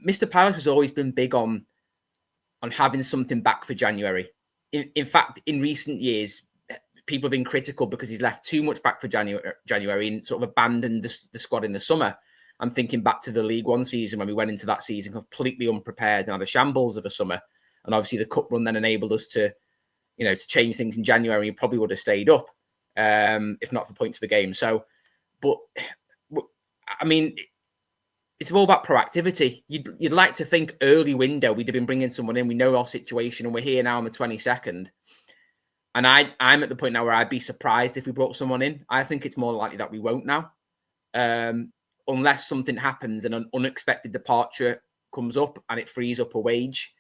Mr. Palace has always been big on having something back for January. In fact, in recent years, people have been critical because he's left too much back for January and sort of abandoned the squad in the summer. I'm thinking back to the League One season when we went into that season completely unprepared and had a shambles of a summer. And obviously the cup run then enabled us to change things in January. You probably would have stayed up if not for points per game. So, but I mean, it's all about proactivity. You'd like to think early window we'd have been bringing someone in. We know our situation, and we're here now on the 22nd. And I'm at the point now where I'd be surprised if we brought someone in. I think it's more likely that we won't now, unless something happens and an unexpected departure comes up and it frees up a wage.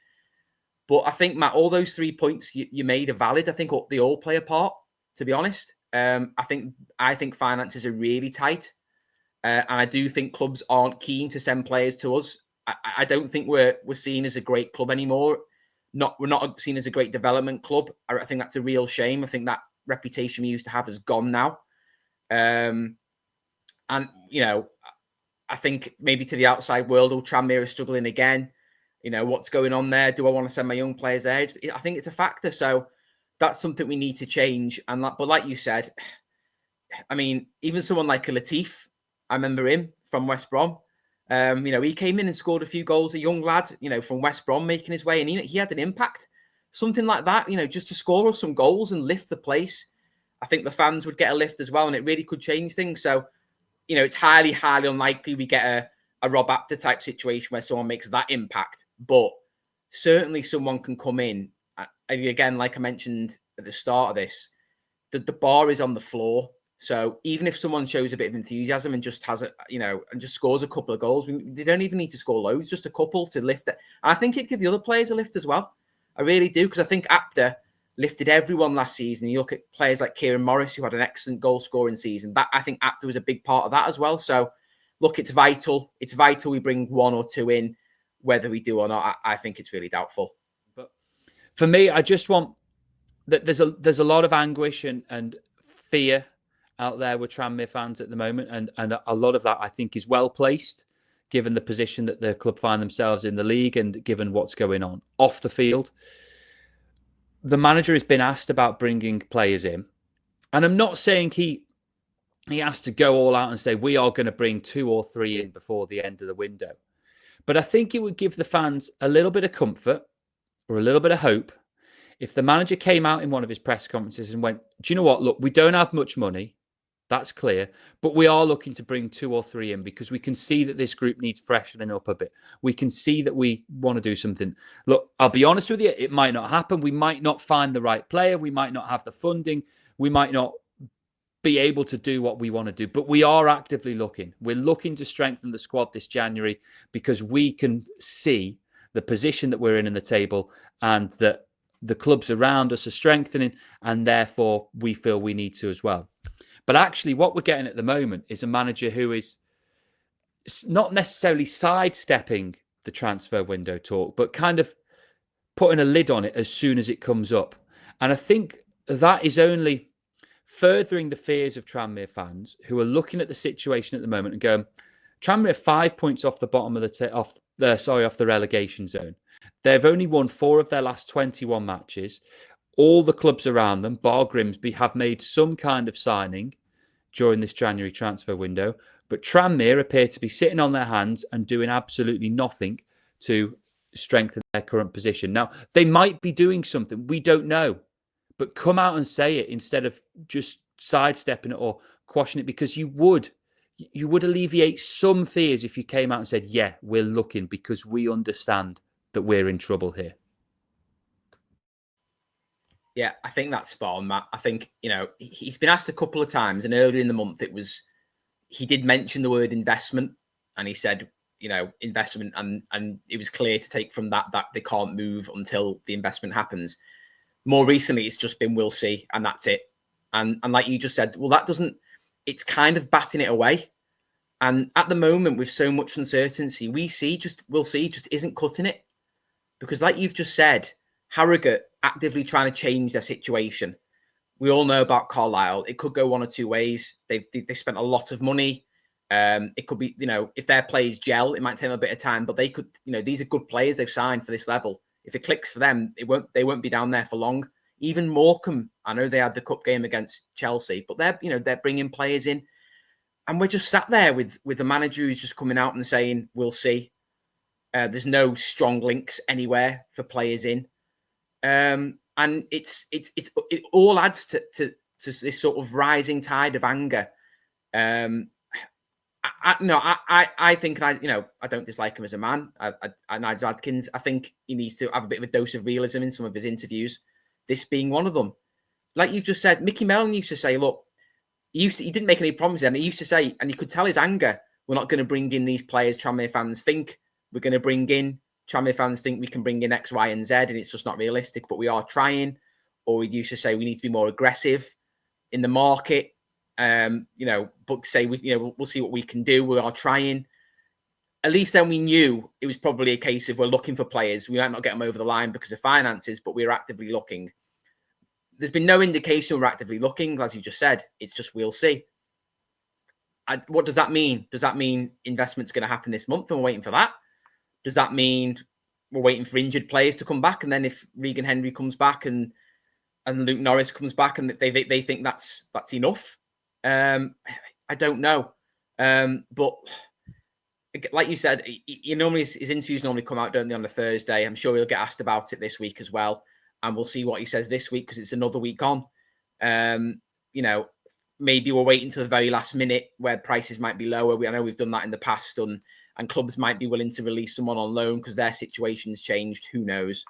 But I think, Matt, all those 3 points you made are valid. I think they all play a part, to be honest. I think finances are really tight. And I do think clubs aren't keen to send players to us. I don't think we're seen as a great club anymore. We're not seen as a great development club. I think that's a real shame. I think that reputation we used to have has gone now. And, I think maybe to the outside world, Tranmere is struggling again. What's going on there? Do I want to send my young players there? I think it's a factor. So that's something we need to change. But like you said, I mean, even someone like a Latif, I remember him from West Brom. He came in and scored a few goals, a young lad, from West Brom making his way, and he had an impact. Something like that, just to score us some goals and lift the place. I think the fans would get a lift as well, and it really could change things. So, it's highly, highly unlikely we get a Rob Apter type situation where someone makes that impact. But certainly someone can come in. Again, like I mentioned at the start of this, the bar is on the floor. So even if someone shows a bit of enthusiasm and just has and just scores a couple of goals, they don't even need to score loads, just a couple to lift it. And I think it'd give the other players a lift as well. I really do, because I think Apter lifted everyone last season. You look at players like Kieran Morris, who had an excellent goal scoring season. I think Apter was a big part of that as well. So look, it's vital. It's vital we bring one or two in. Whether we do or not, I think it's really doubtful. But for me, I just want that there's a lot of anguish and fear out there with Tranmere fans at the moment, and a lot of that I think is well placed, given the position that the club find themselves in the league and given what's going on off the field. The manager has been asked about bringing players in, and I'm not saying he has to go all out and say we are going to bring 2 or 3 in before the end of the window. But I think it would give the fans a little bit of comfort or a little bit of hope if the manager came out in one of his press conferences and went, do you know what? Look, we don't have much money. That's clear. But we are looking to bring 2 or 3 in because we can see that this group needs freshening up a bit. We can see that we want to do something. Look, I'll be honest with you. It might not happen. We might not find the right player. We might not have the funding. We might not be able to do what we want to do. But we are actively looking. We're looking to strengthen the squad this January because we can see the position that we're in the table and that the clubs around us are strengthening, and therefore we feel we need to as well. But actually what we're getting at the moment is a manager who is not necessarily sidestepping the transfer window talk, but kind of putting a lid on it as soon as it comes up. And I think that is only furthering the fears of Tranmere fans who are looking at the situation at the moment and going, Tranmere are 5 points off the bottom of off the relegation zone. They've only won 4 of their last 21 matches. All the clubs around them, bar Grimsby, have made some kind of signing during this January transfer window. But Tranmere appear to be sitting on their hands and doing absolutely nothing to strengthen their current position. Now, they might be doing something. We don't know. But come out and say it instead of just sidestepping it or quashing it, because you would alleviate some fears if you came out and said, yeah, we're looking because we understand that we're in trouble here. Yeah, I think that's spot on, Matt. I think, he's been asked a couple of times, and earlier in the month he did mention the word investment, and he said, investment, and it was clear to take from that they can't move until the investment happens. More recently, it's just been, we'll see, and that's it. And like you just said, well, it's kind of batting it away. And at the moment, with so much uncertainty, we'll see just isn't cutting it. Because like you've just said, Harrogate actively trying to change their situation. We all know about Carlisle. It could go one or two ways. They spent a lot of money. It could be, if their players gel, it might take them a bit of time, but they could, these are good players they've signed for this level. If it clicks for them, they won't be down there for long. Even Morecambe, I know they had the cup game against Chelsea, but they're bringing players in, and we're just sat there with a manager who's just coming out and saying, "We'll see." There's no strong links anywhere for players in, and it all adds to this sort of rising tide of anger. I think, I don't dislike him as a man. Nigel Adkins, I think he needs to have a bit of a dose of realism in some of his interviews. This being one of them. Like you've just said, Mickey Mellon used to say, look, he didn't make any promises, and he used to say, and you could tell his anger, we're not going to bring in these players Tranmere fans think we're going to bring in. Tranmere fans think we can bring in X, Y, and Z, and it's just not realistic, but we are trying. Or he used to say we need to be more aggressive in the market. But say we'll see what we can do. We are trying. At least then we knew it was probably a case of we're looking for players. We might not get them over the line because of finances, but we're actively looking. There's been no indication we're actively looking, as you just said. It's just we'll see. What does that mean? Does that mean investment's going to happen this month and we're waiting for that? Does that mean we're waiting for injured players to come back, and then if Regan Henry comes back and Luke Norris comes back and they think that's enough? I don't know. But like you said, his interviews normally come out, don't they, on a Thursday? I'm sure he'll get asked about it this week as well. And we'll see what he says this week because it's another week on. Maybe we'll wait until the very last minute where prices might be lower. I know we've done that in the past, and clubs might be willing to release someone on loan because their situation's changed. Who knows?